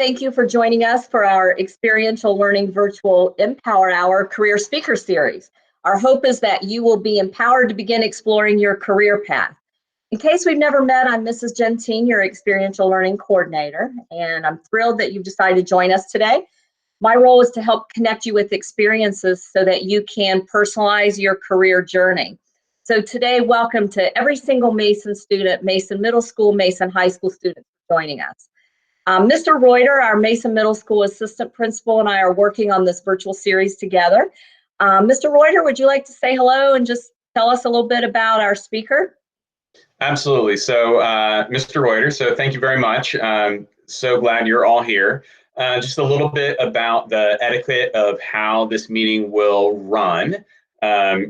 Thank you for joining us for our Experiential Learning Virtual MPower Hour Career Speaker Series. Our hope is that you will be empowered to begin exploring your career path. In case we've never met, I'm Mrs. Gentine, your Experiential Learning Coordinator, and I'm thrilled that you've decided to join us today. My role is to help connect you with experiences so that you can personalize your career journey. So today, welcome to every single Mason student, Mason Middle School, Mason High School student joining us. Mr. Reuter, our Mason Middle School assistant principal, and I are working on this virtual series together. Mr. Reuter, would you like to say hello and just tell us a little bit about our speaker? Absolutely. So, Mr. Reuter, so thank you very much. So glad you're all here. Just a little bit about the etiquette of how this meeting will run.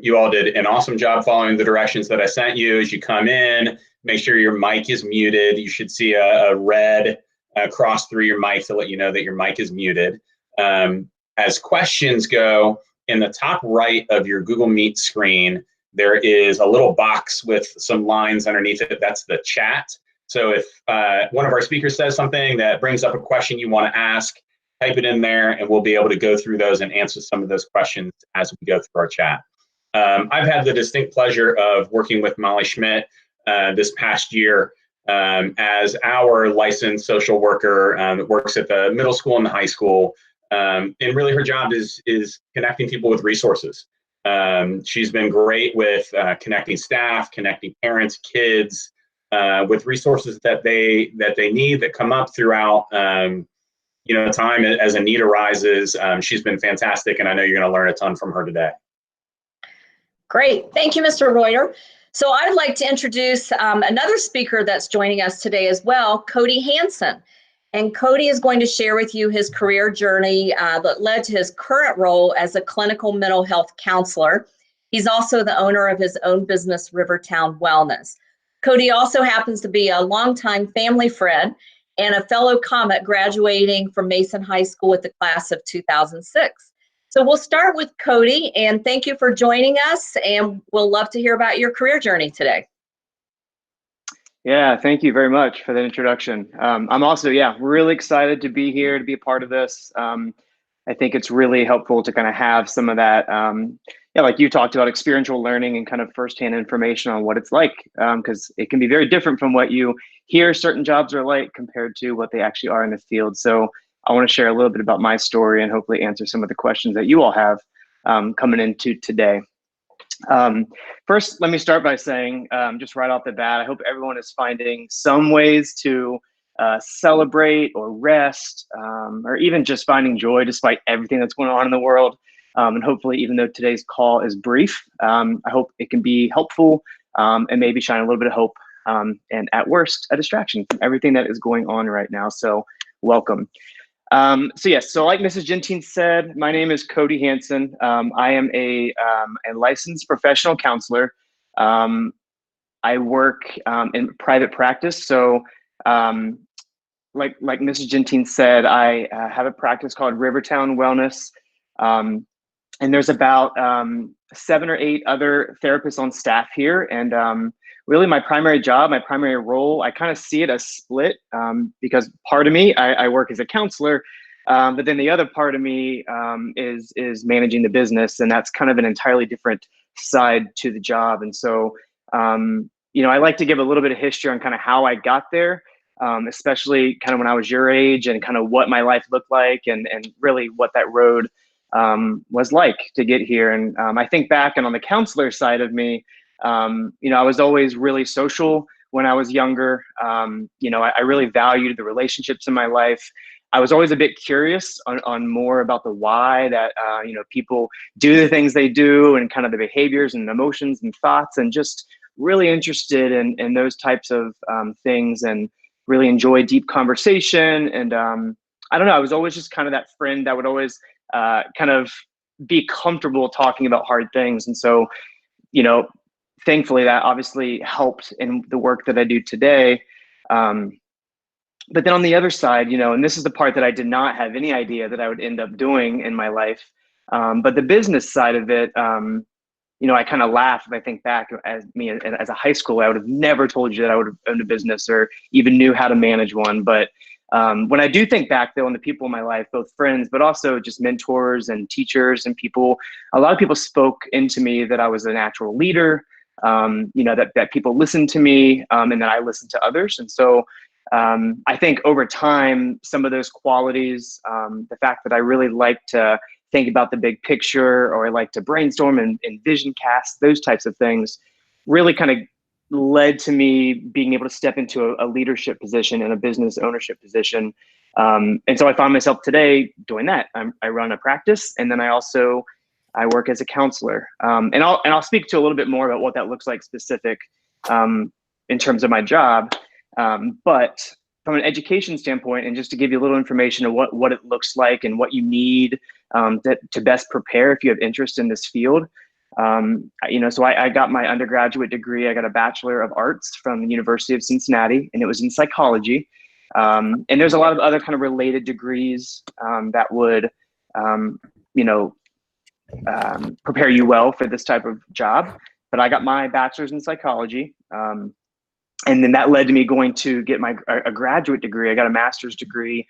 You all did an awesome job following the directions that I sent you. As you come in, make sure your mic is muted. You should see a red cross through your mic to let you know that your mic is muted. As questions go, in the top right of your Google Meet screen, there is a little box with some lines underneath it. That's the chat. So if one of our speakers says something that brings up a question you want to ask, type it in there and we'll be able to go through those and answer some of those questions as we go through our chat. I've had the distinct pleasure of working with Molly Schmidt this past year as our licensed social worker that works at the middle school and the high school. And really her job is connecting people with resources. She's been great with connecting staff, connecting parents, kids, with resources that they need that come up throughout time as a need arises. She's been fantastic, and I know you're going to learn a ton from her today. Great, thank you, Mr. Reuter. So I'd like to introduce another speaker that's joining us today as well, Cody Hanson. And Cody is going to share with you his career journey that led to his current role as a clinical mental health counselor. He's also the owner of his own business, Rivertown Wellness. Cody also happens to be a longtime family friend and a fellow Comet graduating from Mason High School with the class of 2006. So we'll start with Cody, and thank you for joining us, and we'll love to hear about your career journey today. Yeah, thank you very much for that introduction. I'm also, really excited to be here, to be a part of this. I think it's really helpful to kind of have some of that, like you talked about, experiential learning and kind of firsthand information on what it's like, because it can be very different from what you hear certain jobs are like compared to what they actually are in the field. So I want to share a little bit about my story and hopefully answer some of the questions that you all have coming into today. First, let me start by saying, just right off the bat, I hope everyone is finding some ways to celebrate or rest, or even just finding joy despite everything that's going on in the world. And hopefully, even though today's call is brief, I hope it can be helpful and maybe shine a little bit of hope, and at worst, a distraction from everything that is going on right now. So welcome. So like Mrs. Gentine said, my name is Cody Hanson. I am a licensed professional counselor. I work in private practice. So like Mrs. Gentine said, I have a practice called Rivertown Wellness. And there's about 7 or 8 other therapists on staff here. And really my primary job, my primary role, I kind of see it as split because part of me, I work as a counselor, but then the other part of me is managing the business, and that's kind of an entirely different side to the job. And so, I like to give a little bit of history on kind of how I got there, especially kind of when I was your age and kind of what my life looked like and really what that road was like to get here. And I think back and on the counselor side of me, I was always really social when I was younger. I really valued the relationships in my life. I was always a bit curious on more about the why that, people do the things they do and kind of the behaviors and emotions and thoughts, and just really interested in those types of things, and really enjoy deep conversation. And I don't know, I was always just kind of that friend that would always kind of be comfortable talking about hard things. And so, thankfully that obviously helped in the work that I do today. But then on the other side, and this is the part that I did not have any idea that I would end up doing in my life. But the business side of it, I kind of laugh if I think back as a high schooler. I would have never told you that I would have owned a business or even knew how to manage one. But When I do think back though on the people in my life, both friends, but also just mentors and teachers and people, a lot of people spoke into me that I was a natural leader, that people listened to me, and that I listened to others. And so I think over time, some of those qualities, the fact that I really like to think about the big picture, or I like to brainstorm and vision cast, those types of things, really kind of led to me being able to step into a leadership position and a business ownership position. And so I find myself today doing that. I run a practice, and then I work as a counselor. And I'll speak to a little bit more about what that looks like specific in terms of my job. But from an education standpoint, and just to give you a little information of what it looks like and what you need to best prepare if you have interest in this field. So I got my undergraduate degree. I got a Bachelor of Arts from the University of Cincinnati, and it was in psychology. And there's a lot of other kind of related degrees that would, prepare you well for this type of job. But I got my bachelor's in psychology. And then that led to me going to get a graduate degree. I got a master's degree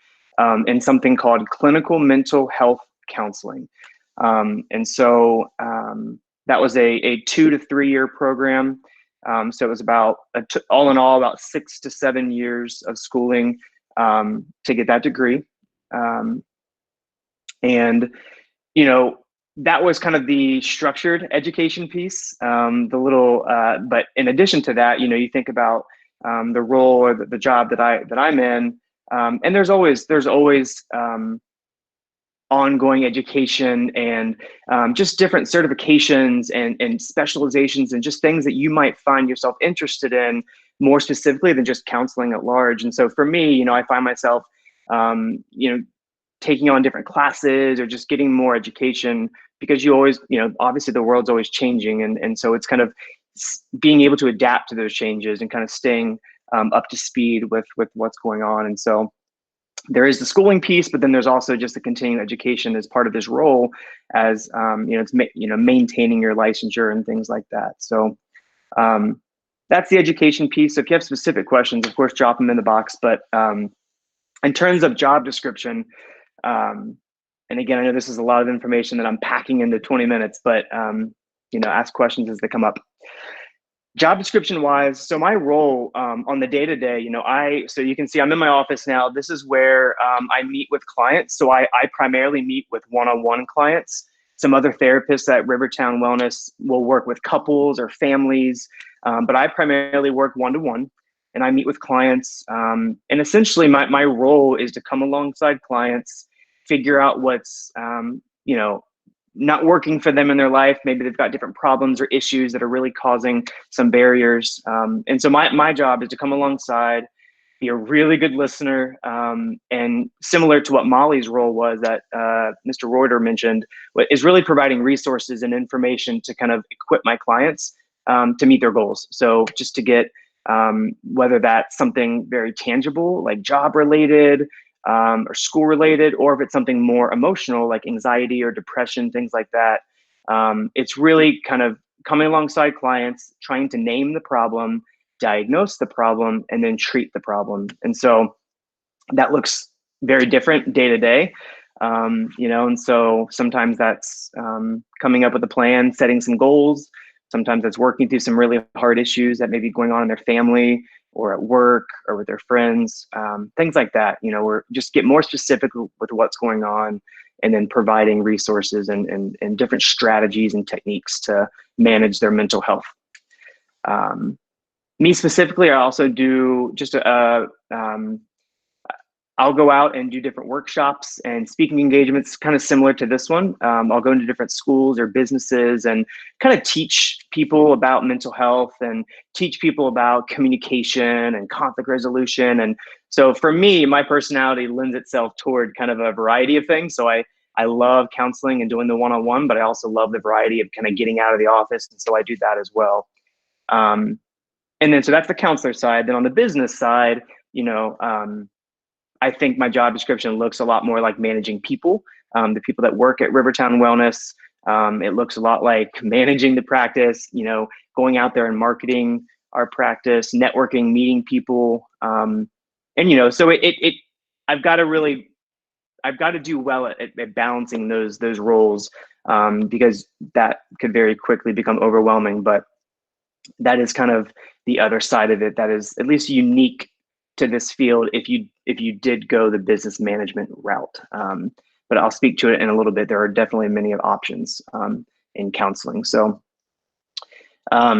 in something called clinical mental health counseling. And so that was a 2 to 3 year program. So it was about all in all about 6 to 7 years of schooling to get that degree. And that was kind of the structured education piece. But in addition to that, you think about the role or the job that I'm in, and there's always ongoing education and just different certifications and specializations and just things that you might find yourself interested in more specifically than just counseling at large. And so for me, I find myself, taking on different classes or just getting more education, because you always, obviously the world's always changing. And so it's kind of being able to adapt to those changes and kind of staying up to speed with what's going on. And so there is the schooling piece, but then there's also just the continuing education as part of this role as, it's maintaining your licensure and things like that. So that's the education piece. So if you have specific questions, of course, drop them in the box. But in terms of job description, and again, I know this is a lot of information that I'm packing into 20 minutes, but ask questions as they come up. Job description wise, so my role on the day-to-day, so you can see I'm in my office now. This is where I meet with clients. So I primarily meet with one-on-one clients. Some other therapists at Rivertown Wellness will work with couples or families, but I primarily work one-to-one, and I meet with clients. And essentially my role is to come alongside clients, figure out what's, not working for them in their life. Maybe they've got different problems or issues that are really causing some barriers. And so my job is to come alongside, be a really good listener, and similar to what Molly's role was that Mr. Reuter mentioned, is really providing resources and information to kind of equip my clients to meet their goals. So just to get, whether that's something very tangible, like job related, or school related, or if it's something more emotional like anxiety or depression, things like that. It's really kind of coming alongside clients, trying to name the problem, diagnose the problem, and then treat the problem. And so that looks very different day to day. And so sometimes that's coming up with a plan, setting some goals. Sometimes that's working through some really hard issues that may be going on in their family or at work or with their friends, things like that. Or just get more specific with what's going on, and then providing resources and different strategies and techniques to manage their mental health. Me specifically, I also do just I'll go out and do different workshops and speaking engagements, kind of similar to this one. I'll go into different schools or businesses and kind of teach people about mental health and teach people about communication and conflict resolution. And so for me, my personality lends itself toward kind of a variety of things. So I love counseling and doing the one-on-one, but I also love the variety of kind of getting out of the office. And so I do that as well. And then, so that's the counselor side. Then on the business side, I think my job description looks a lot more like managing people, the people that work at Rivertown Wellness. It looks a lot like managing the practice, going out there and marketing our practice, networking, meeting people. So I've got to do well at balancing those roles, because that could very quickly become overwhelming. But that is kind of the other side of it that is at least unique to this field if you did go the business management route. But I'll speak to it in a little bit. There are definitely many options in counseling. So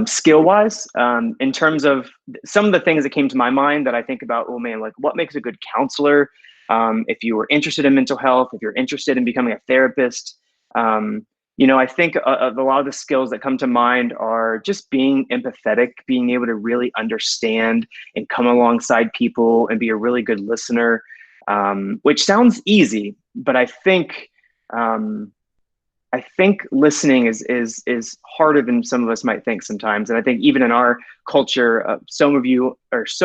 skill wise, in terms of some of the things that came to my mind that I think about, oh man, like what makes a good counselor? If you were interested in mental health, if you're interested in becoming a therapist, I think a lot of the skills that come to mind are just being empathetic, being able to really understand and come alongside people and be a really good listener, which sounds easy, but I think listening is harder than some of us might think sometimes. And I think even in our culture, so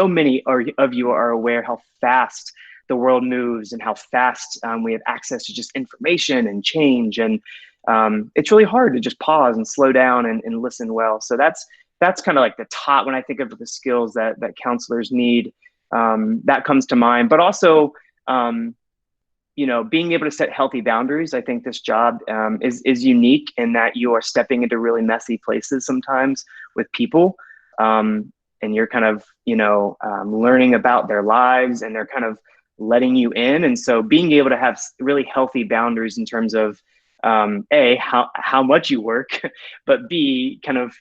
many of you are aware how fast the world moves and how fast we have access to just information and change. And it's really hard to just pause and slow down and listen well. So that's kind of like the top, when I think of the skills that counselors need, that comes to mind. But also, being able to set healthy boundaries. I think this job is unique in that you are stepping into really messy places sometimes with people, and you're kind of, learning about their lives, and they're kind of letting you in. And so being able to have really healthy boundaries in terms of, A, how much you work, but B, kind of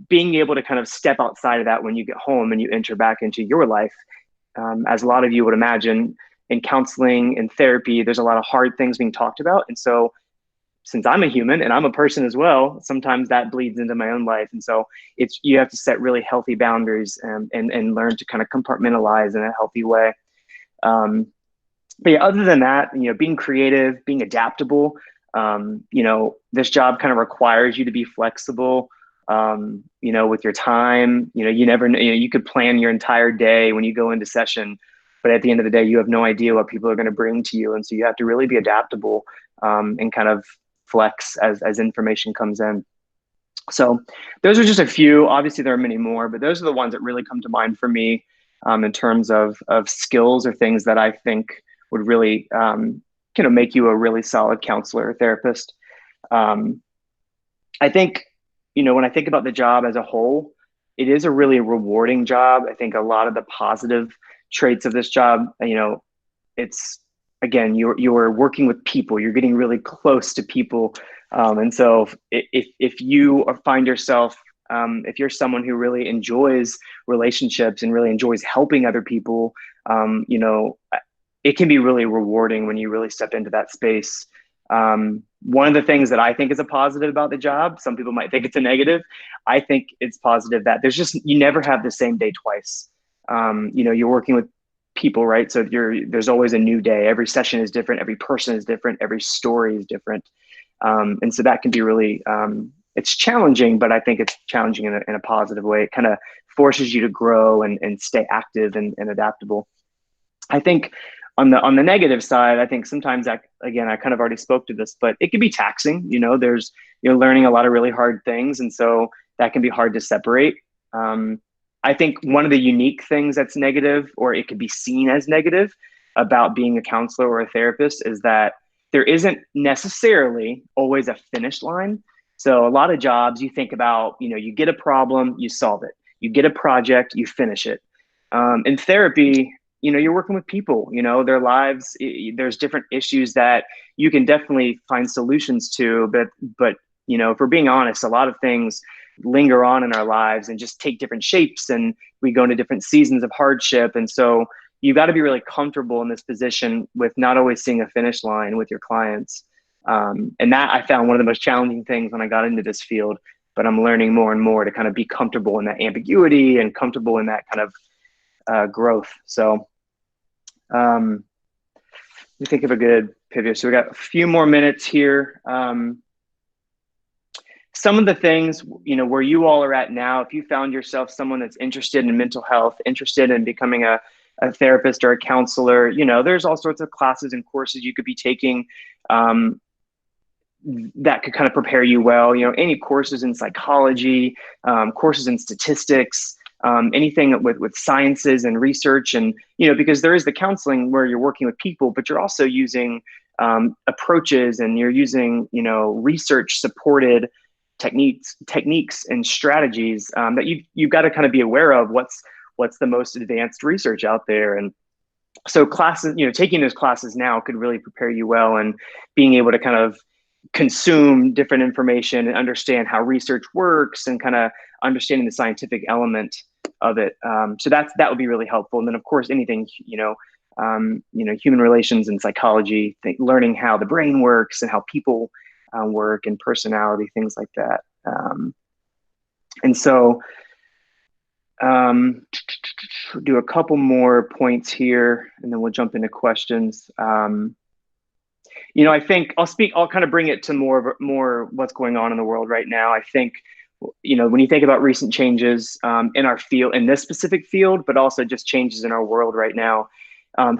being able to kind of step outside of that when you get home and you enter back into your life. As a lot of you would imagine, in counseling and therapy, there's a lot of hard things being talked about. And so since I'm a human and I'm a person as well, sometimes that bleeds into my own life. And so you have to set really healthy boundaries and learn to kind of compartmentalize in a healthy way. But yeah, other than that, being creative, being adaptable, this job kind of requires you to be flexible, with your time. You never know, you could plan your entire day when you go into session, but at the end of the day, you have no idea what people are going to bring to you. And so you have to really be adaptable, and kind of flex as information comes in. So those are just a few. Obviously, there are many more, but those are the ones that really come to mind for me, in terms of skills or things that I think would really make you a really solid counselor or therapist. I think, when I think about the job as a whole, it is a really rewarding job. I think a lot of the positive traits of this job, it's, again, you're working with people, you're getting really close to people. And so if you find yourself, if you're someone who really enjoys relationships and really enjoys helping other people, it can be really rewarding when you really step into that space. One of the things that I think is a positive about the job, some people might think it's a negative. I think it's positive that you never have the same day twice. You're working with people, right? So there's always a new day. Every session is different. Every person is different. Every story is different. And so that can be really, it's challenging, but I think it's challenging in a positive way. It kind of forces you to grow and stay active and adaptable. I think on the negative side, I think sometimes that, again, I kind of already spoke to this, but it can be taxing. There's, learning a lot of really hard things. And so that can be hard to separate. I think one of the unique things that's negative, or it could be seen as negative, about being a counselor or a therapist is that there isn't necessarily always a finish line. So a lot of jobs, you think about, you get a problem, you solve it. You get a project, you finish it. In therapy, you're working with people, their lives, there's different issues that you can definitely find solutions to, but if we're being honest, a lot of things linger on in our lives and just take different shapes, and we go into different seasons of hardship. And so you got to be really comfortable in this position with not always seeing a finish line with your clients. And that I found one of the most challenging things when I got into this field, but I'm learning more and more to kind of be comfortable in that ambiguity and comfortable in that kind of growth. So let me think of a good pivot. So we got a few more minutes here. Some of the things, where you all are at now, if you found yourself someone that's interested in mental health, interested in becoming a therapist or a counselor, there's all sorts of classes and courses you could be taking that could kind of prepare you well. Any courses in psychology, courses in statistics, anything with sciences and research, and because there is the counseling where you're working with people, but you're also using approaches, and you're using research supported techniques and strategies that you've got to kind of be aware of what's the most advanced research out there. And so classes, taking those classes now could really prepare you well, and being able to kind of consume different information and understand how research works, and kind of understanding the scientific element of it. So that would be really helpful. And then of course, anything, human relations and psychology, learning how the brain works and how people work, and personality, things like that. And so do a couple more points here, and then we'll jump into questions. I think I'll kind of bring it to more what's going on in the world right now. I think, when you think about recent changes in our field, in this specific field, but also just changes in our world right now,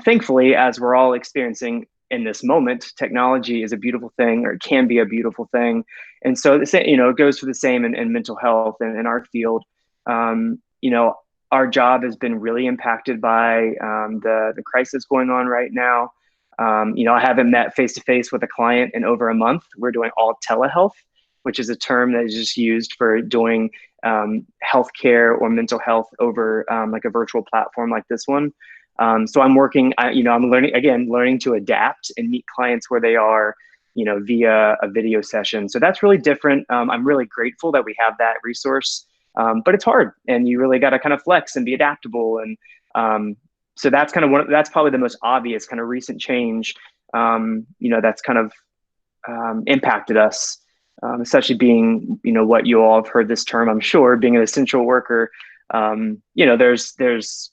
thankfully, as we're all experiencing in this moment, technology is a beautiful thing, or it can be a beautiful thing. And so, it goes for the same in mental health and in our field. Our job has been really impacted by the crisis going on right now. I haven't met face-to-face with a client in over a month. We're doing all telehealth, which is a term that is just used for doing healthcare or mental health over like a virtual platform like this one. So I'm working, I'm learning to adapt and meet clients where they are, via a video session. So that's really different. I'm really grateful that we have that resource, but it's hard, and you really got to kind of flex and be adaptable. And so that's kind of that's probably the most obvious kind of recent change, that's kind of impacted us, especially being, what you all have heard this term, I'm sure, being an essential worker. There's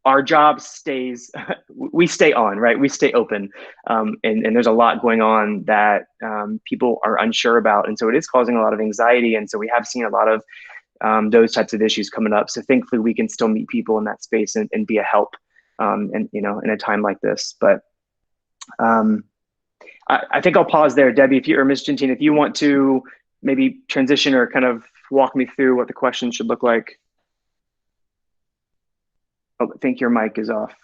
our job stays, we stay on, right? We stay open. And there's a lot going on that people are unsure about. And so it is causing a lot of anxiety. And so we have seen a lot of those types of issues coming up. So thankfully we can still meet people in that space and be a help, and in a time like this. But I think I'll pause there. Debbie, or Ms. Gentine, if you want to maybe transition or kind of walk me through what the question should look like. Oh, I think your mic is off.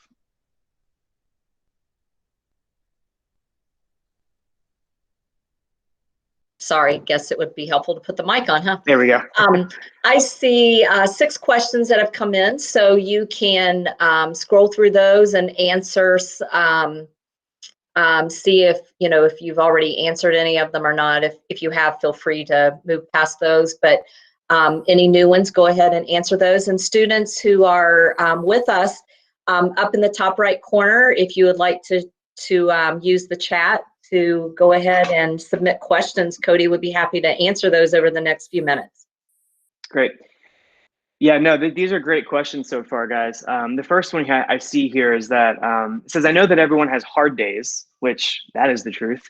Sorry, guess it would be helpful to put the mic on, huh? There we go. I see 6 questions that have come in, so you can scroll through those and answer, see if you've already answered any of them or not. If you have, feel free to move past those, but any new ones, go ahead and answer those. And students who are with us, up in the top right corner, if you would like to use the chat to go ahead and submit questions, Cody would be happy to answer those over the next few minutes. Great. Yeah, no, these are great questions so far, guys. The first one I see here is that it says, I know that everyone has hard days, which that is the truth.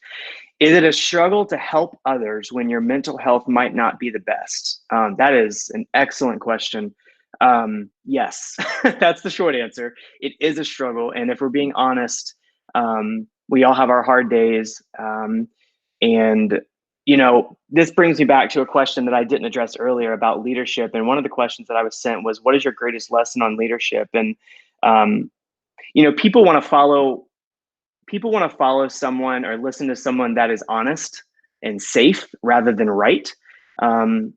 Is it a struggle to help others when your mental health might not be the best? That is an excellent question. Yes, that's the short answer. It is a struggle. And if we're being honest, we all have our hard days. And this brings me back to a question that I didn't address earlier about leadership. And one of the questions that I was sent was, what is your greatest lesson on leadership? And, people want to follow someone or listen to someone that is honest and safe rather than right. And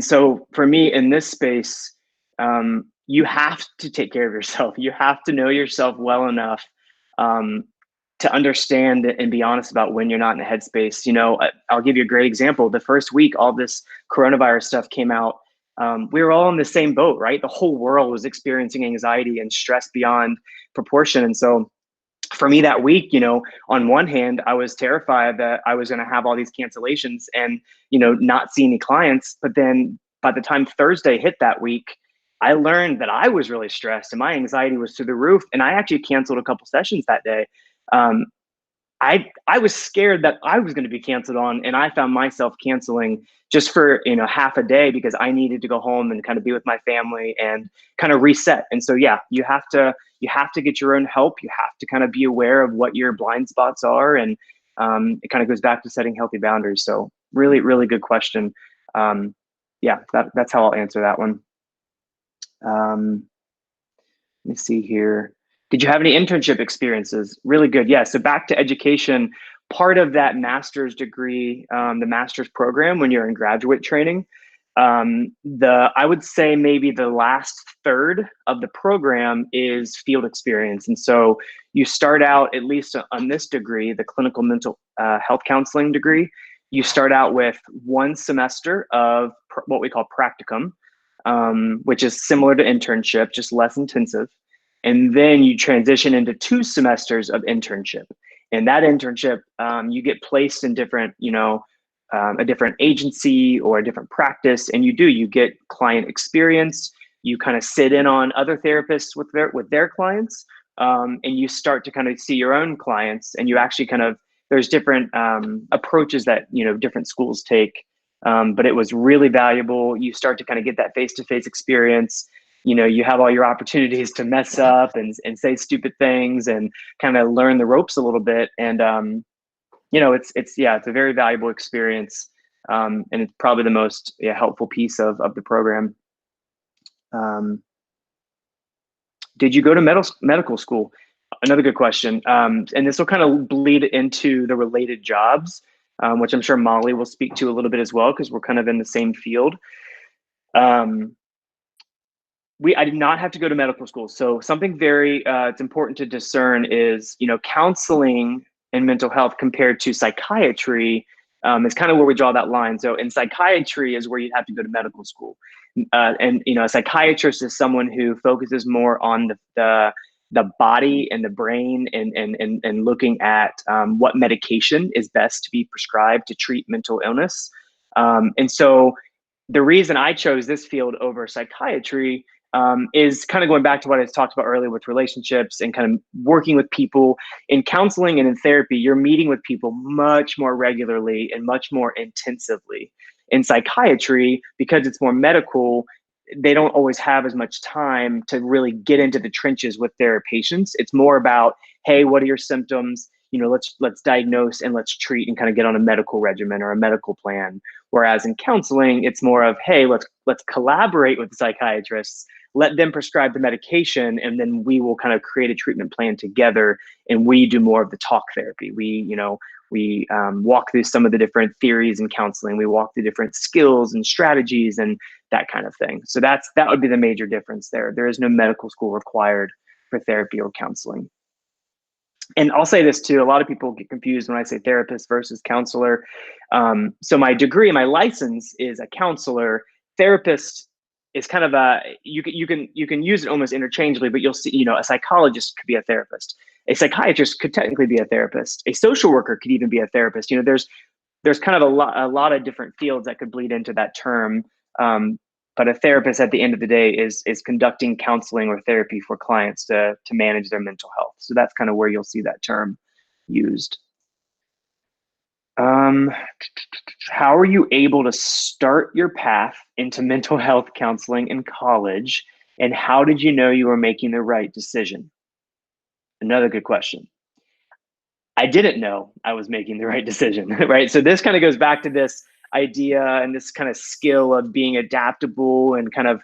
so for me in this space, you have to take care of yourself. You have to know yourself well enough to understand and be honest about when you're not in a headspace. I'll give you a great example. The first week, all this coronavirus stuff came out. We were all in the same boat, right? The whole world was experiencing anxiety and stress beyond proportion. And so for me that week, on one hand, I was terrified that I was going to have all these cancellations and, not see any clients. But then by the time Thursday hit that week, I learned that I was really stressed and my anxiety was through the roof. And I actually canceled a couple sessions that day. I was scared that I was going to be canceled on, and I found myself canceling just for, half a day because I needed to go home and kind of be with my family and kind of reset. And so, yeah, you have to get your own help. You have to kind of be aware of what your blind spots are. And it kind of goes back to setting healthy boundaries. So really, really good question. Yeah, that's how I'll answer that one. Let me see here. Did you have any internship experiences? Really good. Yeah. So back to education, part of that master's degree, the master's program when you're in graduate training, I would say maybe the last third of the program is field experience. And so you start out, at least on this degree, the clinical mental health counseling degree, you start out with 1 semester of what we call practicum, which is similar to internship, just less intensive. And then you transition into 2 semesters of internship. And that internship, you get placed in different, a different agency or a different practice, and you get client experience. You kind of sit in on other therapists with their clients, and you start to kind of see your own clients, and you actually there's different approaches that different schools take. But it was really valuable. You start to kind of get that face-to-face experience. You have all your opportunities to mess up and say stupid things and kind of learn the ropes a little bit. And, it's a very valuable experience. And it's probably the most helpful piece of the program. Did you go to medical school? Another good question. And this will kind of bleed into the related jobs, which I'm sure Molly will speak to a little bit as well, because we're kind of in the same field. I did not have to go to medical school. So something very, it's important to discern is, counseling and mental health compared to psychiatry is kind of where we draw that line. So in psychiatry is where you have to go to medical school. And a psychiatrist is someone who focuses more on the body and the brain and looking at what medication is best to be prescribed to treat mental illness. And so the reason I chose this field over psychiatry is kind of going back to what I talked about earlier with relationships and kind of working with people in counseling and in therapy. You're meeting with people much more regularly and much more intensively. In psychiatry, because it's more medical, they don't always have as much time to really get into the trenches with their patients. It's more about, hey, what are your symptoms? Let's diagnose and let's treat and kind of get on a medical regimen or a medical plan. Whereas in counseling, it's more of, hey, let's collaborate with the psychiatrists, let them prescribe the medication, and then we will kind of create a treatment plan together. And we do more of the talk therapy. We walk through some of the different theories in counseling. We walk through different skills and strategies and that kind of thing. So that would be the major difference there. There is no medical school required for therapy or counseling. And I'll say this too, a lot of people get confused when I say therapist versus counselor. So my degree, my license is a counselor. Therapist is kind of you can use it almost interchangeably, but you'll see, a psychologist could be a therapist. A psychiatrist could technically be a therapist. A social worker could even be a therapist. There's kind of a lot of different fields that could bleed into that term. But a therapist at the end of the day is conducting counseling or therapy for clients to manage their mental health. So that's kind of where you'll see that term used. How are you able to start your path into mental health counseling in college? And how did you know you were making the right decision? Another good question. I didn't know I was making the right decision, right? So this kind of goes back to this idea and this kind of skill of being adaptable and kind of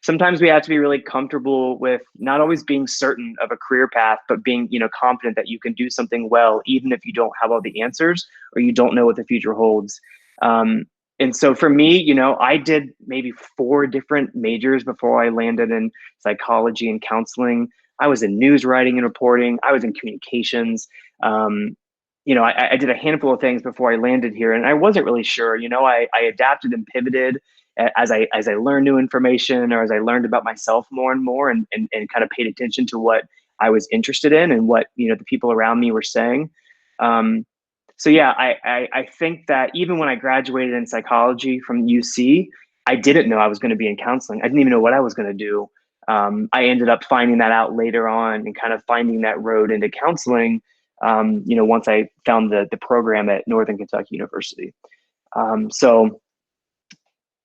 sometimes we have to be really comfortable with not always being certain of a career path, but being, confident that you can do something well, even if you don't have all the answers or you don't know what the future holds. And so for me, I did maybe 4 different majors before I landed in psychology and counseling. I was in news writing and reporting. I was in communications. I did a handful of things before I landed here, and I wasn't really sure. I adapted and pivoted as I learned new information or as I learned about myself more and more, and kind of paid attention to what I was interested in and what the people around me were saying. So yeah, I think that even when I graduated in psychology from UC, I didn't know I was going to be in counseling. I didn't even know what I was going to do. I ended up finding that out later on and kind of finding that road into counseling. Once I found the program at Northern Kentucky University. So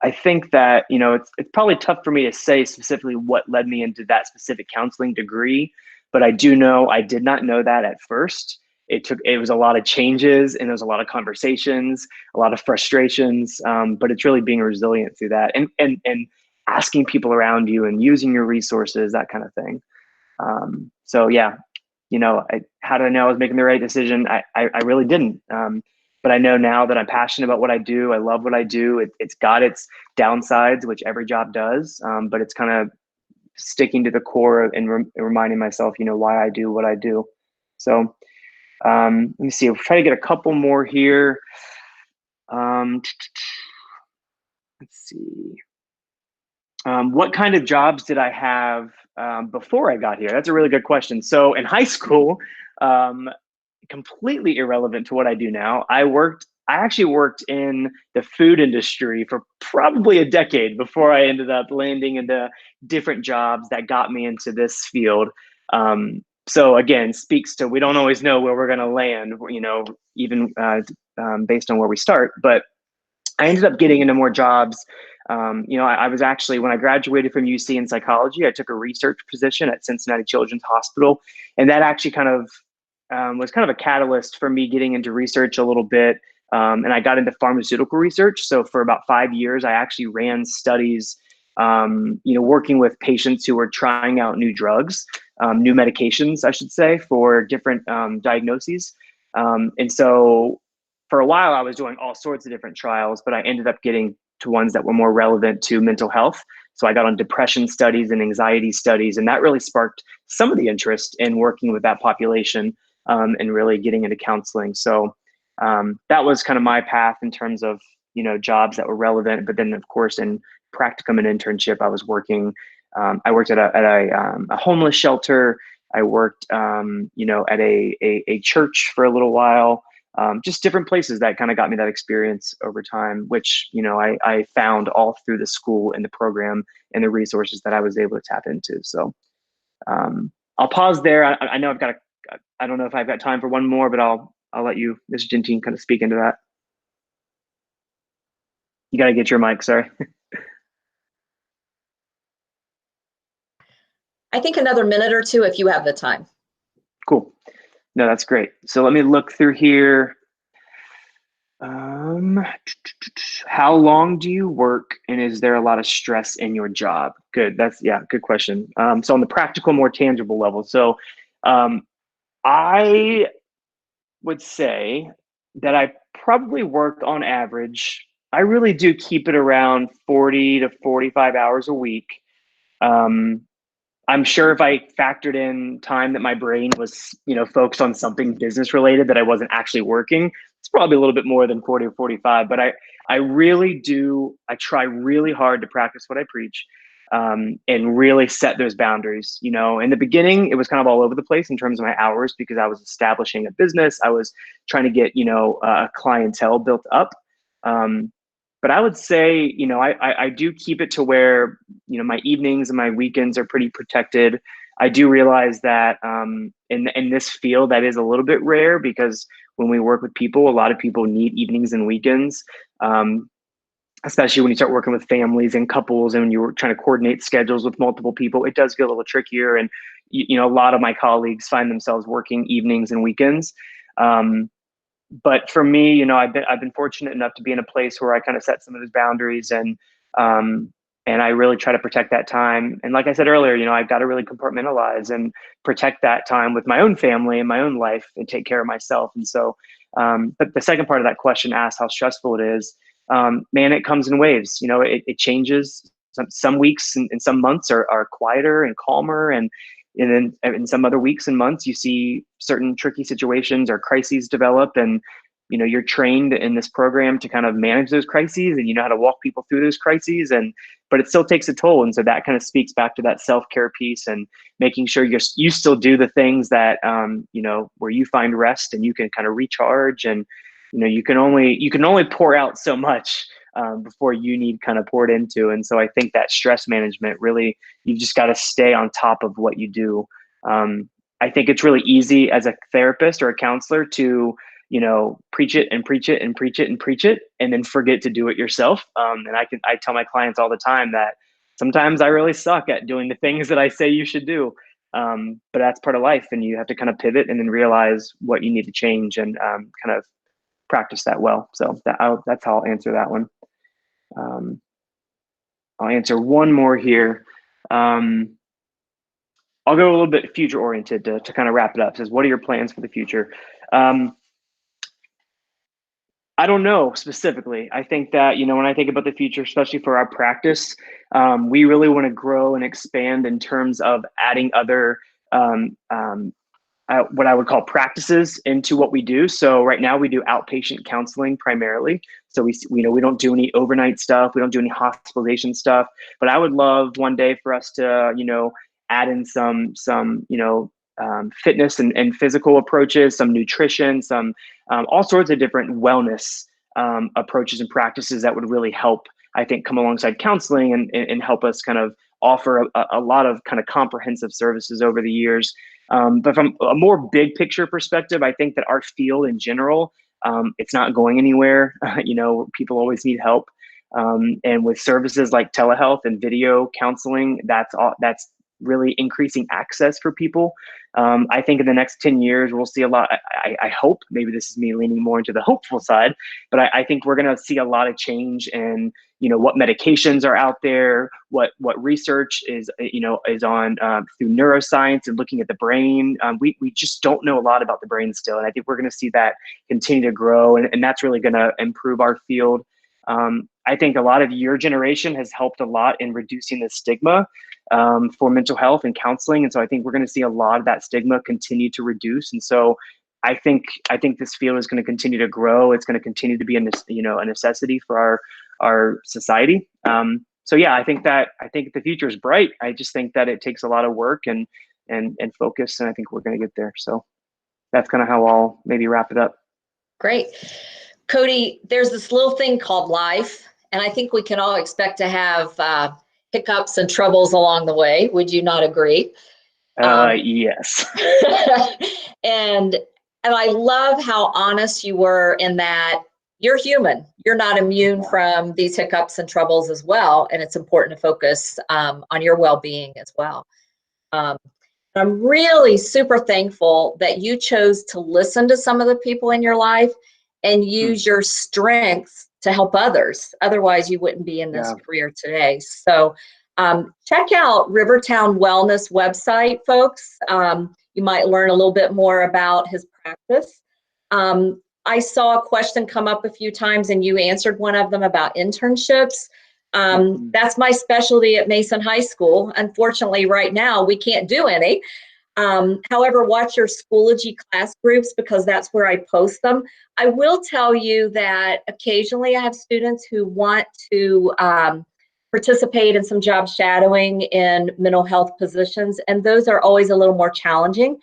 I think that, it's probably tough for me to say specifically what led me into that specific counseling degree, but I do know I did not know that at first. It was a lot of changes and there was a lot of conversations, a lot of frustrations, but it's really being resilient through that. And asking people around you and using your resources, that kind of thing. So yeah, how did I know I was making the right decision? I really didn't. But I know now that I'm passionate about what I do. I love what I do. It's got its downsides, which every job does. But it's kind of sticking to the core and reminding myself, why I do what I do. So let me see. I'll try to get a couple more here. Let's see. What kind of jobs did I have before I got here? That's a really good question. So in high school, completely irrelevant to what I do now, I actually worked in the food industry for probably a decade before I ended up landing into different jobs that got me into this field. So again, speaks to, we don't always know where we're going to land, even based on where we start. But I ended up getting into more jobs. I was actually, when I graduated from UC in psychology, I took a research position at Cincinnati Children's Hospital. And that actually kind of was kind of a catalyst for me getting into research a little bit. And I got into pharmaceutical research. So for about 5 years, I actually ran studies, working with patients who were trying out new drugs, new medications, I should say, for different diagnoses. And so for a while, I was doing all sorts of different trials, but I ended up getting to ones that were more relevant to mental health. So I got on depression studies and anxiety studies, and that really sparked some of the interest in working with that population and really getting into counseling. So that was kind of my path in terms of, jobs that were relevant. But then, of course, in practicum and internship, I was working. I worked at a homeless shelter. I worked, at a church for a little while. Just different places that kind of got me that experience over time, which, I found all through the school and the program and the resources that I was able to tap into. So I'll pause there. I know I don't know if I've got time for one more, but I'll let you, Mr. Gentine, kind of speak into that. You got to get your mic, sorry. I think another minute or two if you have the time. Cool. No, that's great. So let me look through here. How long do you work, and is there a lot of stress in your job? Good. Good question. So on the practical, more tangible level. So I would say that I probably work on average. I really do keep it around 40 to 45 hours a week. I'm sure if I factored in time that my brain was, focused on something business related that I wasn't actually working, it's probably a little bit more than 40 or 45. But I really do. I try really hard to practice what I preach, and really set those boundaries. In the beginning, it was kind of all over the place in terms of my hours because I was establishing a business. I was trying to get, a clientele built up. But I would say, I do keep it to where, my evenings and my weekends are pretty protected. I do realize that in this field, that is a little bit rare because when we work with people, a lot of people need evenings and weekends, especially when you start working with families and couples and when you're trying to coordinate schedules with multiple people. It does get a little trickier. And, a lot of my colleagues find themselves working evenings and weekends. But for me, I've been fortunate enough to be in a place where I kind of set some of those boundaries and I really try to protect that time. And like I said earlier, I've got to really compartmentalize and protect that time with my own family and my own life and take care of myself. And so, but the second part of that question asks how stressful it is. Man, it comes in waves. It changes. Some weeks and some months are quieter and calmer, and then in some other weeks and months, you see certain tricky situations or crises develop, and you're trained in this program to kind of manage those crises, and you know how to walk people through those crises, but it still takes a toll. And so that kind of speaks back to that self-care piece and making sure you still do the things that where you find rest and you can kind of recharge, and you can only pour out so much before you need kind of poured into. And so I think that stress management, really, you've just got to stay on top of what you do. I think it's really easy as a therapist or a counselor to, preach it and preach it and preach it and preach it, and then forget to do it yourself. And I tell my clients all the time that sometimes I really suck at doing the things that I say you should do. But that's part of life, and you have to kind of pivot and then realize what you need to change and kind of practice that well. So that's how I'll answer that one. I'll answer one more here. I'll go a little bit future oriented to kind of wrap it up. It says, what are your plans for the future? I don't know specifically. I think that, when I think about the future, especially for our practice, we really want to grow and expand in terms of adding other what I would call practices into what we do. So right now we do outpatient counseling primarily. So we don't do any overnight stuff. We don't do any hospitalization stuff. But I would love one day for us to, add in some fitness and physical approaches, some nutrition, some all sorts of different wellness approaches and practices that would really help, I think, come alongside counseling and help us kind of offer a lot of kind of comprehensive services over the years. But from a more big picture perspective, I think that our field in general, it's not going anywhere. People always need help. And with services like telehealth and video counseling, that's really increasing access for people. I think in the next 10 years, we'll see a lot. I hope, maybe this is me leaning more into the hopeful side, but I think we're going to see a lot of change in, what medications are out there, what research is on through neuroscience and looking at the brain. We just don't know a lot about the brain still. And I think we're going to see that continue to grow. And that's really going to improve our field. I think a lot of your generation has helped a lot in reducing the stigma for mental health and counseling. And so I think we're going to see a lot of that stigma continue to reduce. And so I think this field is going to continue to grow. It's going to continue to be a necessity for our society. So yeah, I think the future is bright. I just think that it takes a lot of work and focus, and I think we're going to get there. So that's kind of how I'll maybe wrap it up. Great. Cody, there's this little thing called life, and I think we can all expect to have hiccups and troubles along the way. Would you not agree? Yes. And I love how honest you were in that you're human. You're not immune from these hiccups and troubles as well. And it's important to focus on your well-being as well. I'm really super thankful that you chose to listen to some of the people in your life and use your strengths to help others. Otherwise, you wouldn't be in this career today. So check out Rivertown Wellness website, folks. You might learn a little bit more about his practice. I saw a question come up a few times and you answered one of them about internships. That's my specialty at Mason High School. Unfortunately, right now, we can't do any. However, watch your Schoology class groups because that's where I post them. I will tell you that occasionally I have students who want to participate in some job shadowing in mental health positions, and those are always a little more challenging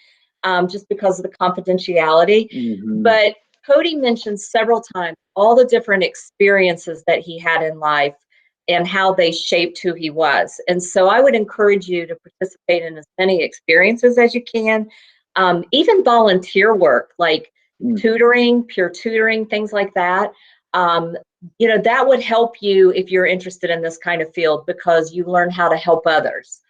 just because of the confidentiality. But Cody mentioned several times all the different experiences that he had in life and how they shaped who he was. And so I would encourage you to participate in as many experiences as you can, even volunteer work like tutoring, peer tutoring, things like that. That would help you if you're interested in this kind of field because you learn how to help others.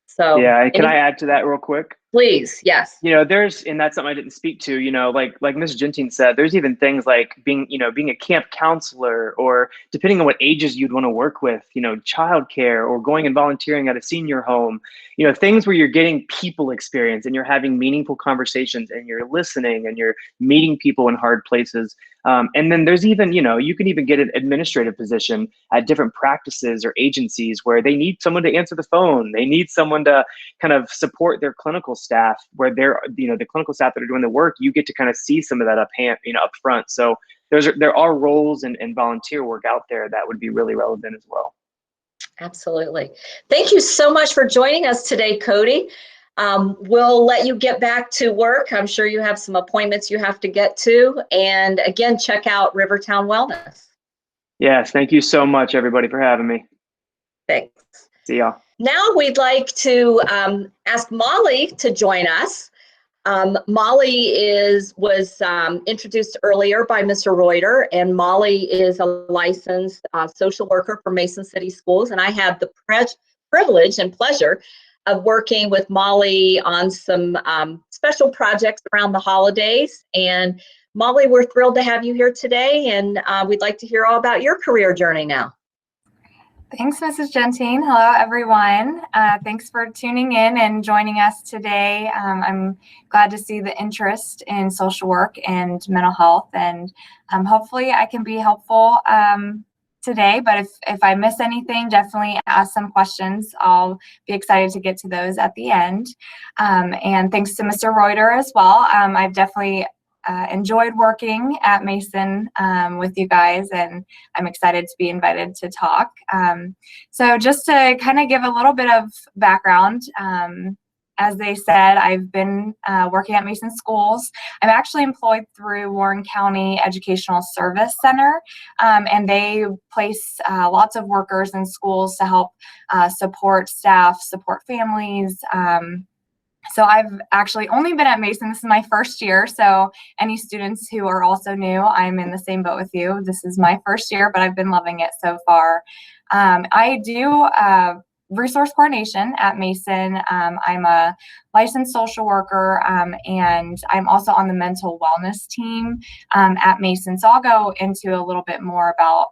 So yeah, can I add to that real quick? Please, yes. And that's something I didn't speak to, like Ms. Gentine said, there's even things like being a camp counselor, or depending on what ages you'd want to work with, childcare, or going and volunteering at a senior home, things where you're getting people experience and you're having meaningful conversations and you're listening and you're meeting people in hard places. And then there's even, you can even get an administrative position at different practices or agencies where they need someone to answer the phone. They need someone to kind of support their clinical staff, where they're, the clinical staff that are doing the work, you get to kind of see some of that up front. So there are roles and volunteer work out there that would be really relevant as well. Absolutely. Thank you so much for joining us today, Cody. We'll let you get back to work. I'm sure you have some appointments you have to get to. And again, check out Rivertown Wellness. Yes. Thank you so much, everybody, for having me. Thanks. See y'all. Now we'd like to ask Molly to join us. Molly was introduced earlier by Mr. Reuter, and Molly is a licensed social worker for Mason City Schools. And I had the privilege and pleasure of working with Molly on some special projects around the holidays. And Molly, we're thrilled to have you here today, and we'd like to hear all about your career journey now. Thanks, Mrs. Gentine. Hello, everyone. Thanks for tuning in and joining us today. I'm glad to see the interest in social work and mental health, and hopefully I can be helpful today. But if I miss anything, definitely ask some questions. I'll be excited to get to those at the end. And thanks to Mr. Reuter as well. I've definitely enjoyed working at Mason with you guys, and I'm excited to be invited to talk. So just to kind of give a little bit of background, as they said, I've been working at Mason Schools. I'm actually employed through Warren County Educational Service Center, and they place lots of workers in schools to help support staff, support families. So I've actually only been at Mason. This is my first year. So any students who are also new, I'm in the same boat with you. This is my first year, but I've been loving it so far. I do resource coordination at Mason. I'm a licensed social worker, and I'm also on the mental wellness team at Mason. So I'll go into a little bit more about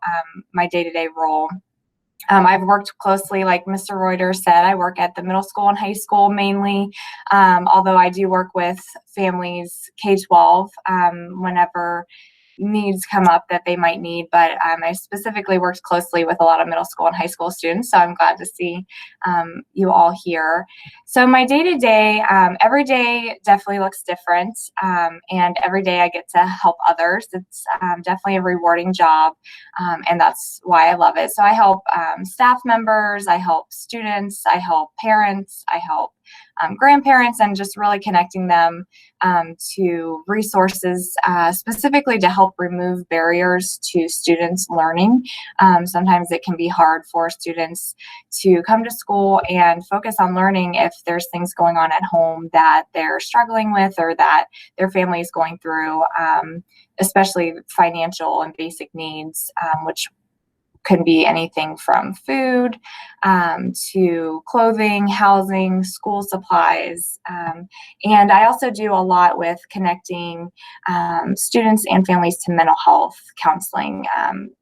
my day-to-day role. I've worked closely, like Mr. Reuter said, I work at the middle school and high school mainly, although I do work with families K-12 whenever needs come up that they might need, but I specifically worked closely with a lot of middle school and high school students, so I'm glad to see you all here. So my day-to-day, every day definitely looks different, and every day I get to help others. It's definitely a rewarding job, and that's why I love it. So I help staff members, I help students, I help parents, I help grandparents, and just really connecting them to resources specifically to help remove barriers to students learning. Sometimes it can be hard for students to come to school and focus on learning if there's things going on at home that they're struggling with or that their family is going through, especially financial and basic needs, which can be anything from food to clothing, housing, school supplies. And I also do a lot with connecting students and families to mental health counseling.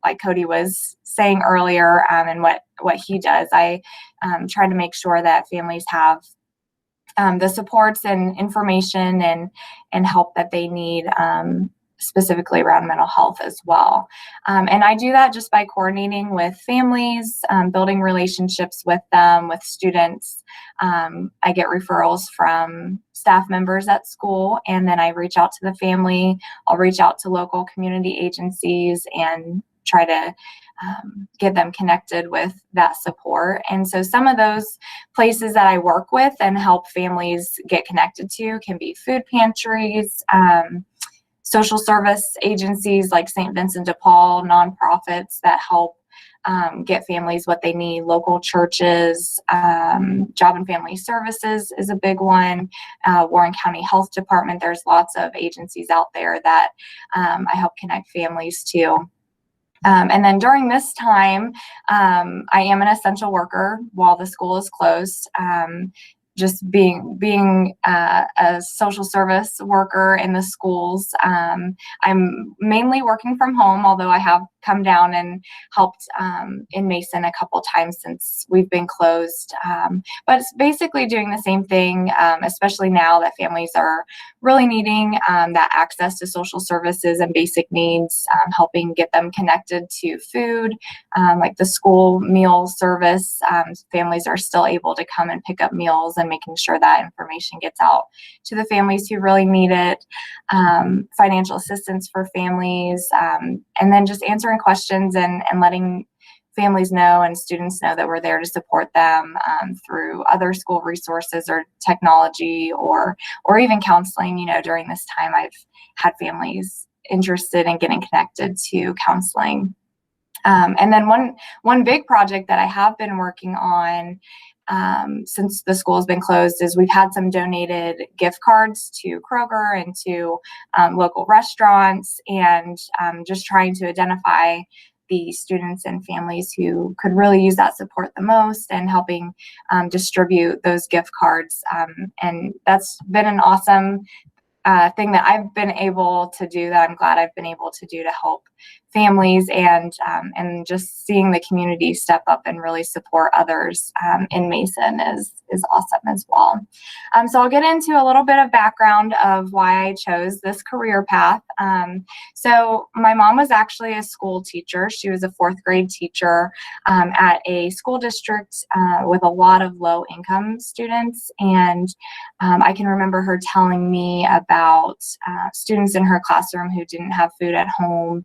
Like Cody was saying earlier, and what he does, I try to make sure that families have the supports and information and help that they need, specifically around mental health as well. And I do that just by coordinating with families, building relationships with them, with students. I get referrals from staff members at school, and then I reach out to the family. I'll reach out to local community agencies and try to get them connected with that support. And so some of those places that I work with and help families get connected to can be food pantries, social service agencies like St. Vincent de Paul, nonprofits that help get families what they need, local churches, Job and Family Services is a big one, Warren County Health Department. There's lots of agencies out there that I help connect families to. And then during this time, I am an essential worker while the school is closed. Just being a social service worker in the schools. I'm mainly working from home, although I have come down and helped in Mason a couple times since we've been closed. But it's basically doing the same thing, especially now that families are really needing that access to social services and basic needs, helping get them connected to food, like the school meal service. Families are still able to come and pick up meals, and making sure that information gets out to the families who really need it, financial assistance for families, and then just answering questions and letting families know and students know that we're there to support them through other school resources or technology or even counseling. You know, during this time, I've had families interested in getting connected to counseling. And then one big project that I have been working on since the school has been closed is we've had some donated gift cards to Kroger and to local restaurants, and just trying to identify the students and families who could really use that support the most, and helping distribute those gift cards. And that's been an awesome thing that I've been able to do, that I'm glad I've been able to do to help families, and just seeing the community step up and really support others in Mason is awesome as well. So I'll get into a little bit of background of why I chose this career path. So my mom was actually a school teacher. She was a 4th grade teacher at a school district with a lot of low income students. And I can remember her telling me about students in her classroom who didn't have food at home,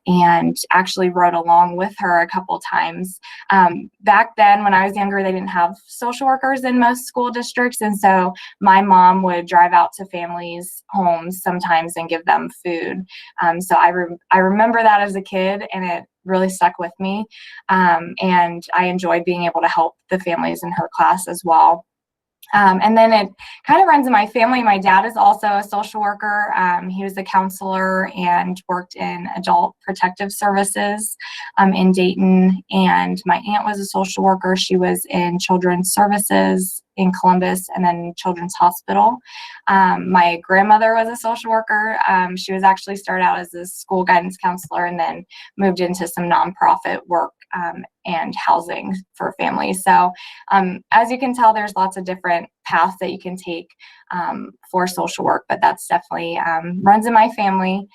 and actually rode along with her a couple times. Back then, when I was younger, they didn't have social workers in most school districts. And so my mom would drive out to families' homes sometimes and give them food. So I remember that as a kid, and it really stuck with me. And I enjoyed being able to help the families in her class as well. And then it kind of runs in my family. My dad is also a social worker. He was a counselor and worked in adult protective services in Dayton. And my aunt was a social worker. She was in children's services in Columbus and then Children's Hospital. My grandmother was a social worker. She was actually started out as a school guidance counselor and then moved into some nonprofit work and housing for families. So as you can tell, there's lots of different paths that you can take for social work, but that's definitely runs in my family.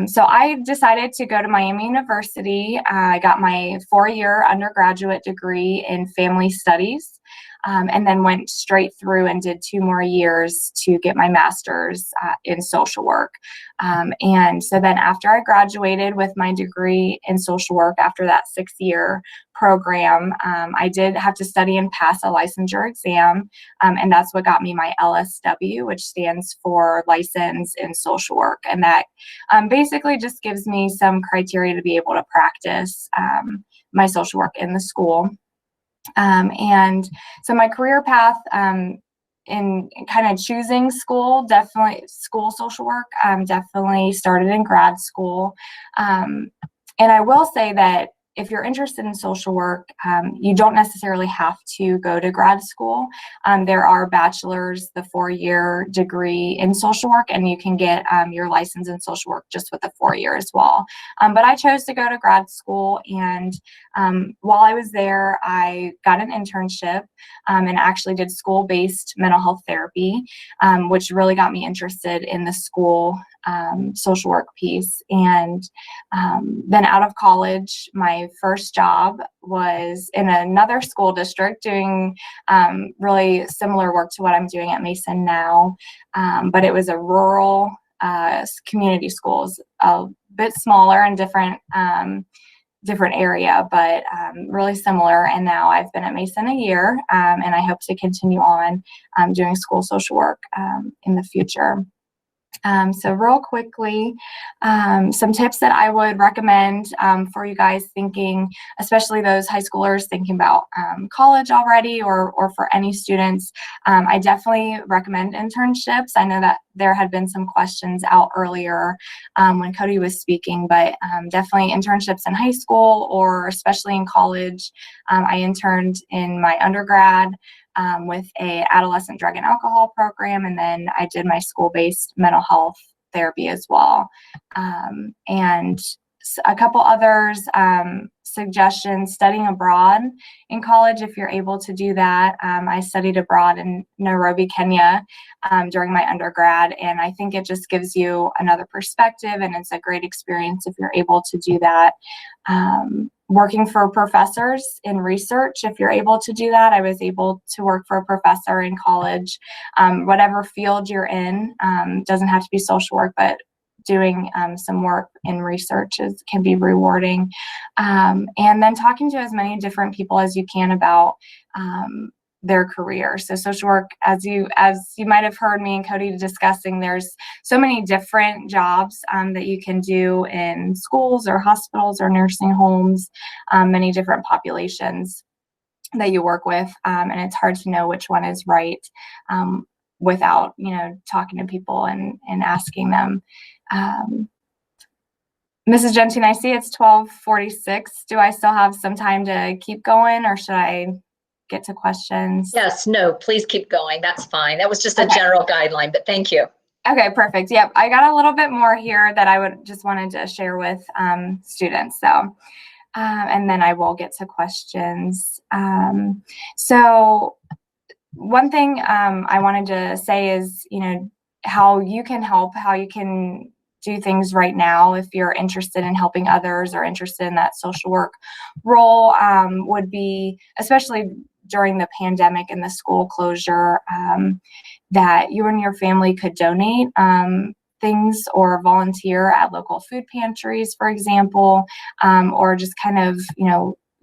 So I decided to go to Miami University. I got my 4-year undergraduate degree in family studies, and then went straight through and did 2 more years to get my master's in social work. And so then after I graduated with my degree in social work, after that 6-year program, I did have to study and pass a licensure exam, and that's what got me my LSW, which stands for License in Social Work. And that basically just gives me some criteria to be able to practice my social work in the school. And so my career path in kind of choosing school, definitely school social work, definitely started in grad school. And I will say that if you're interested in social work, you don't necessarily have to go to grad school. There are bachelor's, the 4-year degree in social work, and you can get your license in social work just with a 4-year as well. But I chose to go to grad school, and while I was there, I got an internship and actually did school-based mental health therapy, which really got me interested in the school social work piece. And then out of college, my first job was in another school district doing really similar work to what I'm doing at Mason now, but it was a rural community schools, a bit smaller and different area, but really similar. And now I've been at Mason a year, and I hope to continue on doing school social work in the future. So real quickly, some tips that I would recommend for you guys thinking, especially those high schoolers thinking about college already, or for any students. I definitely recommend internships. I know that there had been some questions out earlier when Cody was speaking, but definitely internships in high school or especially in college. I interned in my undergrad with a adolescent drug and alcohol program, and then I did my school-based mental health therapy as well. And a couple others, suggestions: studying abroad in college if you're able to do that. I studied abroad in Nairobi, Kenya during my undergrad, and I think it just gives you another perspective, and it's a great experience if you're able to do that. Working for professors in research, if you're able to do that. I was able to work for a professor in college. Whatever field you're in, doesn't have to be social work, but doing some work in research can be rewarding. And then talking to as many different people as you can about their career. So social work, as you might have heard me and Cody discussing, there's so many different jobs that you can do in schools or hospitals or nursing homes, many different populations that you work with, and it's hard to know which one is right without talking to people and asking them. Mrs. Gentine, I see it's 12:46. Do I still have some time to keep going, or should I get to questions? Yes, no, please keep going. That's fine. That was just a general guideline, but thank you. Okay, perfect. Yep, I got a little bit more here that I would just wanted to share with students. So, and then I will get to questions. So one thing I wanted to say is, how you can help, how you can do things right now if you're interested in helping others or interested in that social work role, would be, especially during the pandemic and the school closure, that you and your family could donate things or volunteer at local food pantries, for example, or just kind of,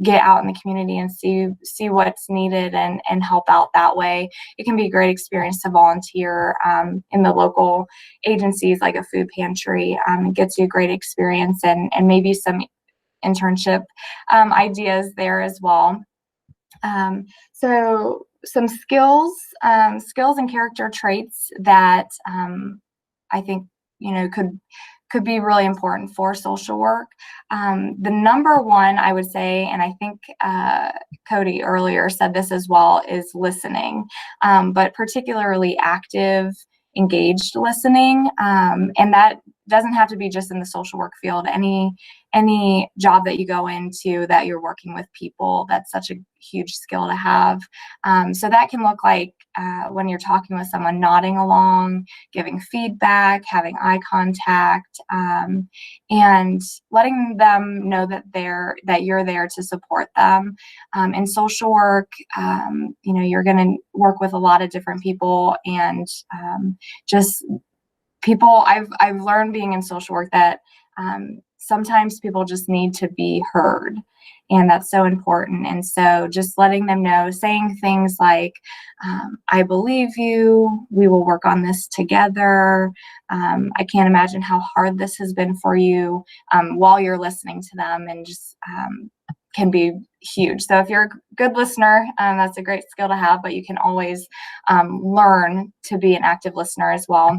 get out in the community and see what's needed and help out that way. It can be a great experience to volunteer in the local agencies like a food pantry. It gets you a great experience and maybe some internship ideas there as well. So some skills and character traits that I think could be really important for social work. The number one, I would say, and I think Cody earlier said this as well, is listening, but particularly active, engaged listening, and that doesn't have to be just in the social work field. Any job that you go into that you're working with people, that's such a huge skill to have. So that can look like when you're talking with someone, nodding along, giving feedback, having eye contact, and letting them know that you're there to support them. In social work, you're going to work with a lot of different people, and just people. I've learned being in social work that sometimes people just need to be heard, and that's so important. And so just letting them know, saying things like, I believe you, we will work on this together. I can't imagine how hard this has been for you, while you're listening to them, and just can be huge. So if you're a good listener, that's a great skill to have, but you can always learn to be an active listener as well.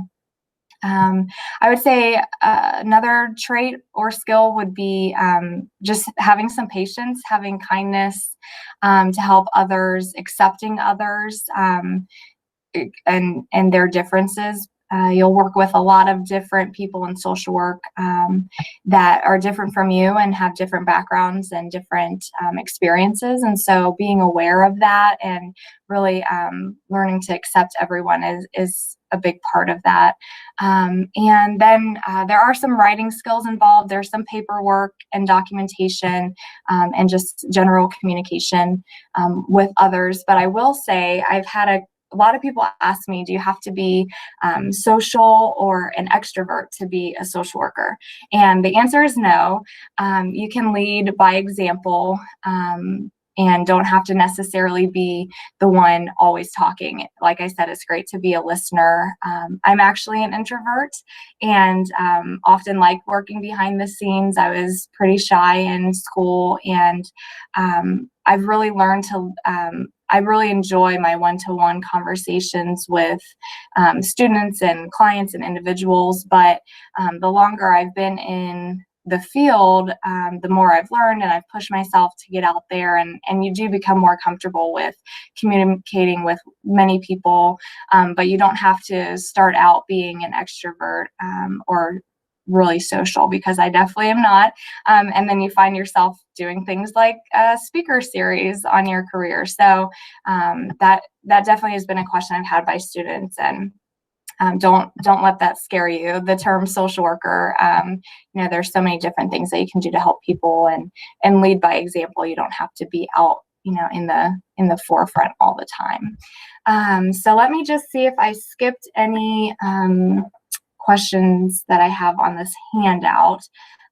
I would say another trait or skill would be just having some patience, having kindness to help others, accepting others and their differences. You'll work with a lot of different people in social work that are different from you and have different backgrounds and different experiences. And so being aware of that and really learning to accept everyone is a big part of that. And then there are some writing skills involved. There's some paperwork and documentation and just general communication with others. But I will say I've had a lot of people ask me, do you have to be social or an extrovert to be a social worker? And the answer is no. You can lead by example and don't have to necessarily be the one always talking. Like I said, it's great to be a listener. I'm actually an introvert and often like working behind the scenes. I was pretty shy in school, and I've really learned to I really enjoy my one-to-one conversations with students and clients and individuals, but the longer I've been in the field, the more I've learned, and I've pushed myself to get out there, and you do become more comfortable with communicating with many people, but you don't have to start out being an extrovert or really social, because I definitely am not. And then you find yourself doing things like a speaker series on your career. So that definitely has been a question I've had by students, and don't let that scare you. The term social worker, there's so many different things that you can do to help people and lead by example. You don't have to be out, in the forefront all the time. So let me just see if I skipped any questions that I have on this handout,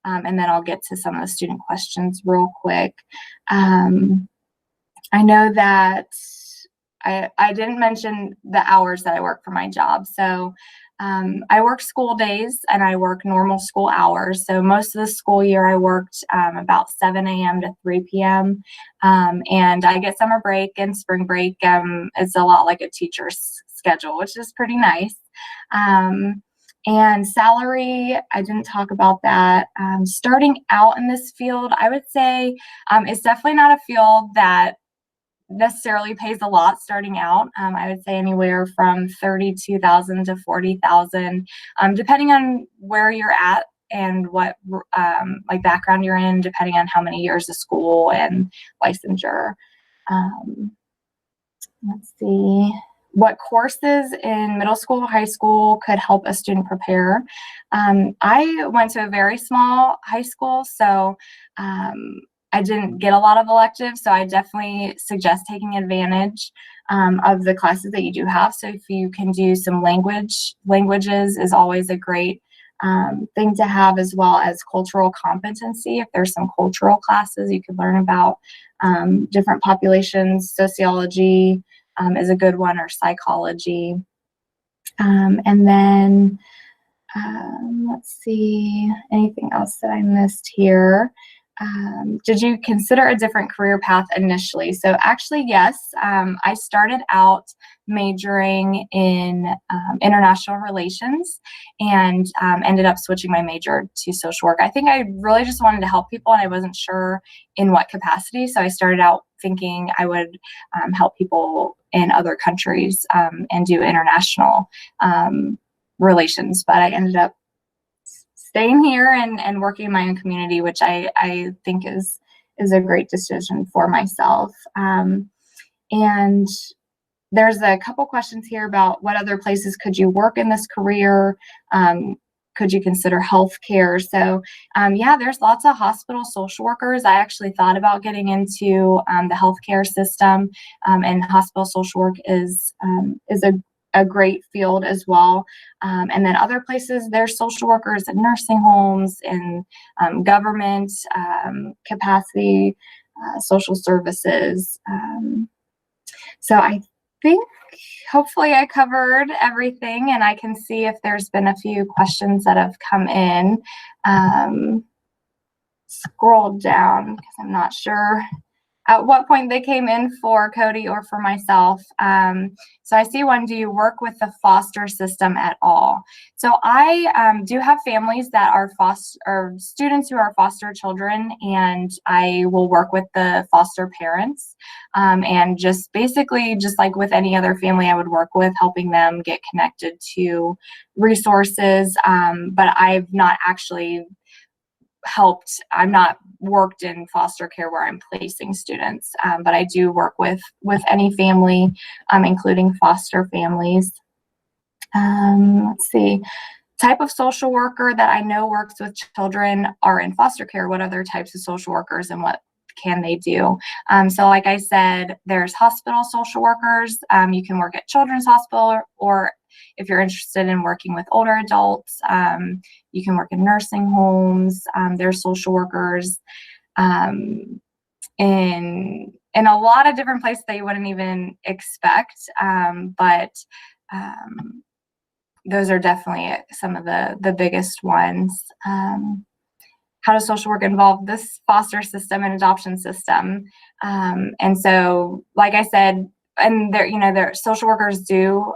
and then I'll get to some of the student questions real quick. I know that I didn't mention the hours that I work for my job. So I work school days and I work normal school hours. So most of the school year I worked about 7 a.m. to 3 p.m. And I get summer break and spring break. It's a lot like a teacher's schedule, which is pretty nice. And salary, I didn't talk about that. Starting out in this field, I would say it's definitely not a field that necessarily pays a lot starting out. I would say anywhere from $32,000 to $40,000, depending on where you're at and what like background you're in, depending on how many years of school and licensure. Let's see. What courses in middle school, high school could help a student prepare? I went to a very small high school, so I didn't get a lot of electives, so I definitely suggest taking advantage of the classes that you do have. So if you can do some languages is always a great thing to have, as well as cultural competency. If there's some cultural classes, you could learn about different populations. Sociology is a good one, or psychology. And then let's see, anything else that I missed here? Did you consider a different career path initially? So actually, yes. I started out majoring in international relations and ended up switching my major to social work. I think I really just wanted to help people, and I wasn't sure in what capacity. So I started out thinking I would help people in other countries and do international relations, but I ended up staying here and working in my own community, which I think is a great decision for myself. And there's a couple questions here about what other places could you work in this career? Could you consider healthcare? So yeah, there's lots of hospital social workers. I actually thought about getting into the healthcare system, and hospital social work is a great field as well. And then other places, there's social workers in nursing homes, in government capacity, social services. So I think hopefully I covered everything, and I can see if there's been a few questions that have come in. Scroll down because I'm not sure at what point they came in for Cody or for myself. So I see one, do you work with the foster system at all? So I do have families that are or students who are foster children, and I will work with the foster parents. And just basically, just like with any other family I would work with, helping them get connected to resources. But I've not actually I'm not worked in foster care where I'm placing students, but I do work with any family, including foster families. Let's see, type of social worker that I know works with children are in foster care. What other types of social workers and what can they do? So like I said, there's hospital social workers. You can work at Children's Hospital, or if you're interested in working with older adults, you can work in nursing homes. There's social workers in a lot of different places that you wouldn't even expect. But those are definitely some of the biggest ones. How does social work involve this foster system and adoption system? And so, like I said, and their social workers do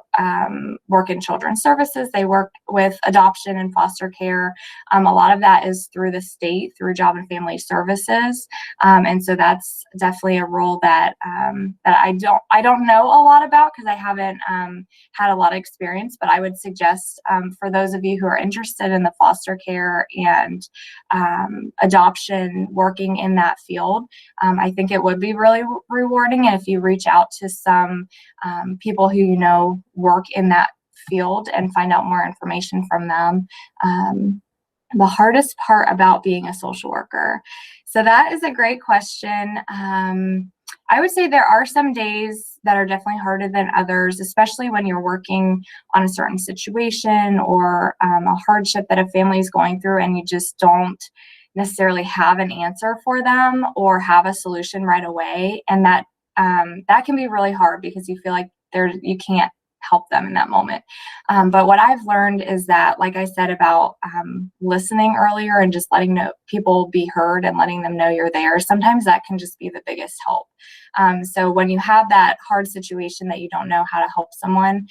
work in children's services. They work with adoption and foster care. A lot of that is through the state, through Job and Family Services. And so that's definitely a role that I don't know a lot about, because I haven't had a lot of experience. But I would suggest for those of you who are interested in the foster care and adoption, working in that field, I think it would be really rewarding. And if you reach out to some people who work in that field and find out more information from them. The hardest part about being a social worker. So that is a great question. I would say there are some days that are definitely harder than others, especially when you're working on a certain situation or a hardship that a family is going through, and you just don't necessarily have an answer for them or have a solution right away. And that can be really hard, because you feel like you can't help them in that moment. But what I've learned is that, like I said about listening earlier and just letting people be heard and letting them know you're there, sometimes that can just be the biggest help. So when you have that hard situation that you don't know how to help someone,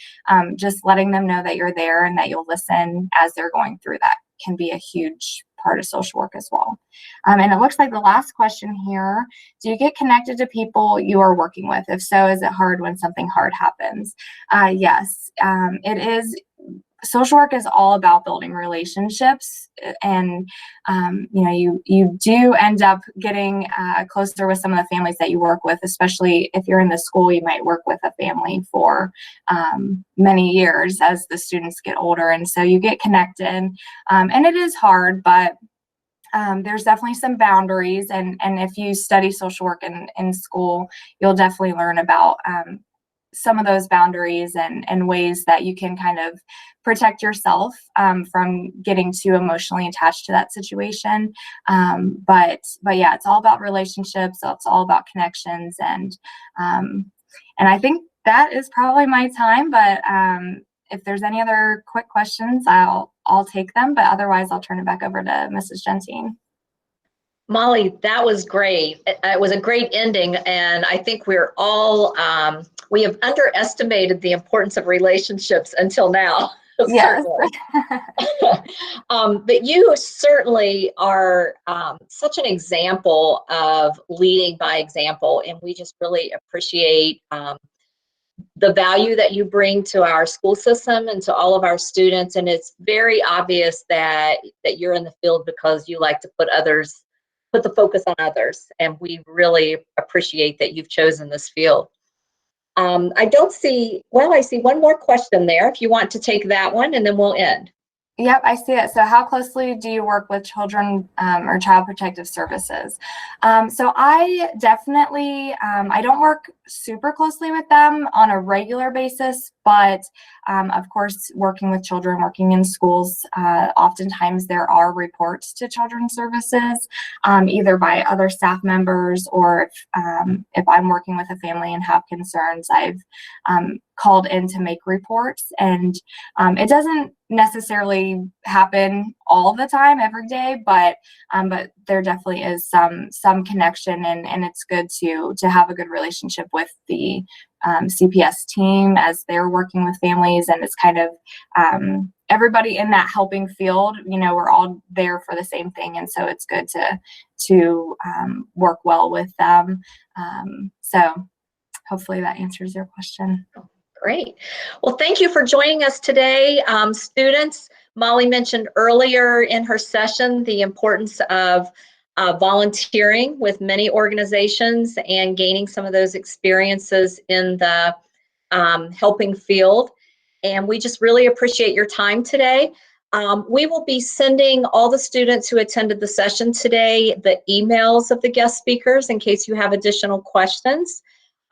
just letting them know that you're there and that you'll listen as they're going through that can be a huge part of social work as well. And it looks like the last question here, do you get connected to people you are working with? If so, is it hard when something hard happens? Yes, it is. Social work is all about building relationships, and you do end up getting closer with some of the families that you work with, especially if you're in the school. You might work with a family for many years as the students get older, and so you get connected, and it is hard, but there's definitely some boundaries, and if you study social work in school, you'll definitely learn about some of those boundaries and ways that you can kind of protect yourself from getting too emotionally attached to that situation. But yeah, it's all about relationships. So it's all about connections, and I think that is probably my time. But if there's any other quick questions, I'll take them. But otherwise, I'll turn it back over to Mrs. Gentine. Molly, that was great. It was a great ending, and I think we're all, we have underestimated the importance of relationships until now. Yes. But you certainly are such an example of leading by example, and we just really appreciate the value that you bring to our school system and to all of our students. And it's very obvious that you're in the field because you like to put the focus on others, and we really appreciate that you've chosen this field. I see one more question there, if you want to take that one, and then we'll end. Yep, I see it. So how closely do you work with children or child protective services? So I definitely, I don't work super closely with them on a regular basis, but of course, working with children, working in schools, oftentimes there are reports to children's services, either by other staff members, or if I'm working with a family and have concerns, I've called in to make reports. And it doesn't necessarily happen all the time every day, but there definitely is some connection, and it's good to have a good relationship with the CPS team as they're working with families. And it's kind of everybody in that helping field, we're all there for the same thing, and so it's good to work well with them. So hopefully that answers your question. Great. Well, thank you for joining us today. Students, Molly mentioned earlier in her session the importance of volunteering with many organizations and gaining some of those experiences in the helping field. And we just really appreciate your time today. We will be sending all the students who attended the session today the emails of the guest speakers in case you have additional questions,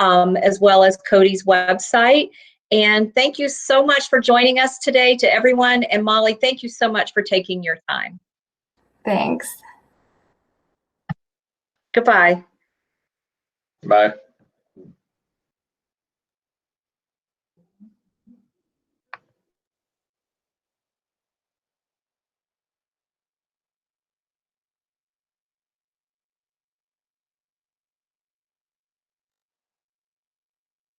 as well as Cody's website. And thank you so much for joining us today, to everyone. And Molly, thank you so much for taking your time. Thanks. Goodbye. Bye.